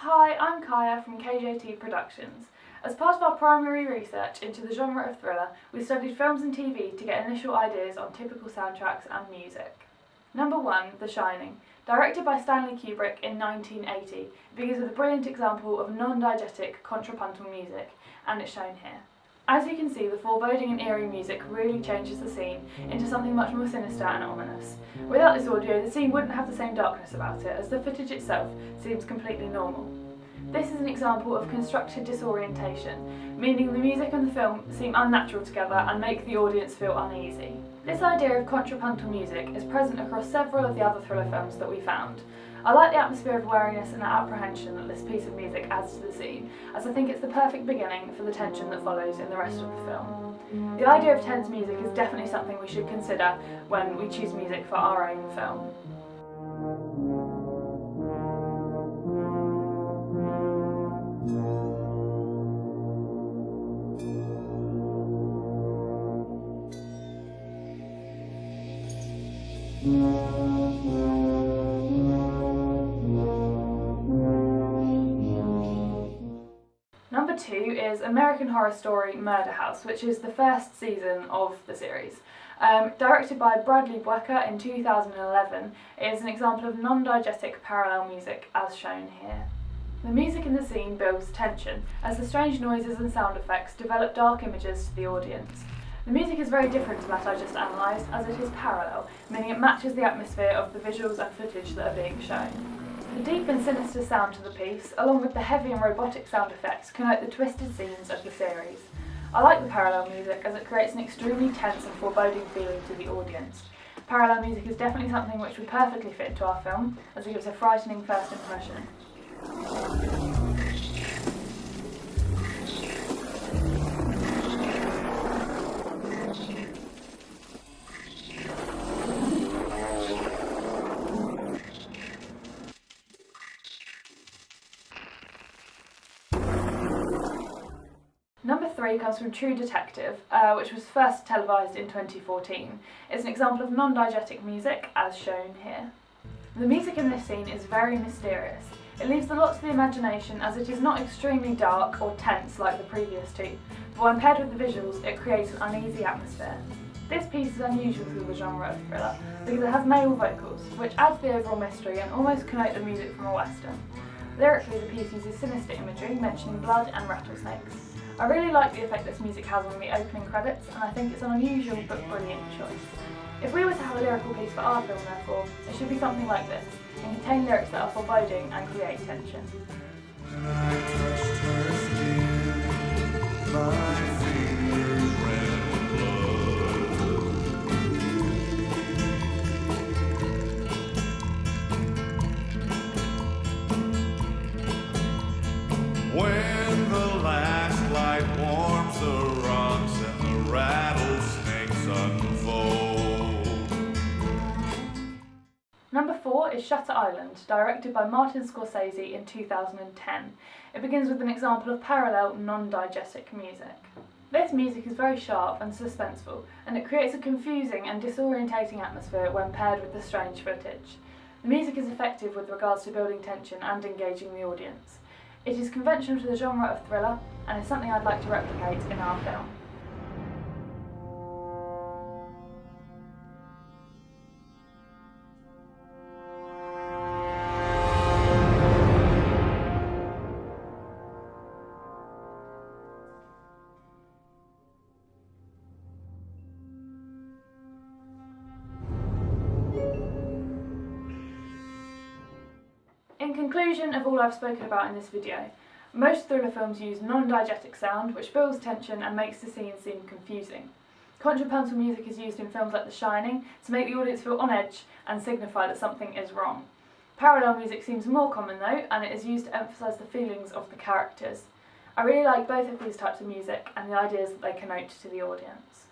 Hi, I'm Kaia from KJT Productions. As part of our primary research into the genre of thriller, we studied films and TV to get initial ideas on typical soundtracks and music. Number 1, The Shining. Directed by Stanley Kubrick in 1980, it begins with a brilliant example of non-diegetic contrapuntal music, and it's shown here. As you can see, the foreboding and eerie music really changes the scene into something much more sinister and ominous. Without this audio, the scene wouldn't have the same darkness about it, as the footage itself seems completely normal. This is an example of constructed disorientation, meaning the music and the film seem unnatural together and make the audience feel uneasy. This idea of contrapuntal music is present across several of the other thriller films that we found. I like the atmosphere of wariness and apprehension that this piece of music adds to the scene, as I think it's the perfect beginning for the tension that follows in the rest of the film. The idea of tense music is definitely something we should consider when we choose music for our own film. Number 2 is American Horror Story Murder House, which is the first season of the series. Directed by Bradley Buecker in 2011, it is an example of non-diegetic parallel music as shown here. The music in the scene builds tension, as the strange noises and sound effects develop dark images to the audience. The music is very different to that I just analysed, as it is parallel, meaning it matches the atmosphere of the visuals and footage that are being shown. The deep and sinister sound to the piece, along with the heavy and robotic sound effects, connote the twisted scenes of the series. I like the parallel music as it creates an extremely tense and foreboding feeling to the audience. Parallel music is definitely something which would perfectly fit into our film, as it gives a frightening first impression. Number 3 comes from True Detective, which was first televised in 2014. It's an example of non-diegetic music, as shown here. The music in this scene is very mysterious. It leaves a lot to the imagination, as it is not extremely dark or tense like the previous two, but when paired with the visuals, it creates an uneasy atmosphere. This piece is unusual for the genre of thriller, because it has male vocals, which add to the overall mystery and almost connote the music from a western. Lyrically, the piece uses sinister imagery, mentioning blood and rattlesnakes. I really like the effect this music has on the opening credits, and I think it's an unusual but brilliant choice. If we were to have a lyrical piece for our film, therefore, it should be something like this, and contain lyrics that are foreboding and create tension. When I touched her skin, my fingers ran blood. When the last light warms the rocks and the rattlesnakes unfold. Number 4 is Shutter Island, directed by Martin Scorsese in 2010. It begins with an example of parallel, non-diegetic music. This music is very sharp and suspenseful, and it creates a confusing and disorientating atmosphere when paired with the strange footage. The music is effective with regards to building tension and engaging the audience. It is conventional to the genre of thriller, and is something I'd like to replicate in our film. In conclusion of all I've spoken about in this video, most thriller films use non-diegetic sound which builds tension and makes the scene seem confusing. Contrapuntal music is used in films like The Shining to make the audience feel on edge and signify that something is wrong. Parallel music seems more common though, and it is used to emphasise the feelings of the characters. I really like both of these types of music and the ideas that they connote to the audience.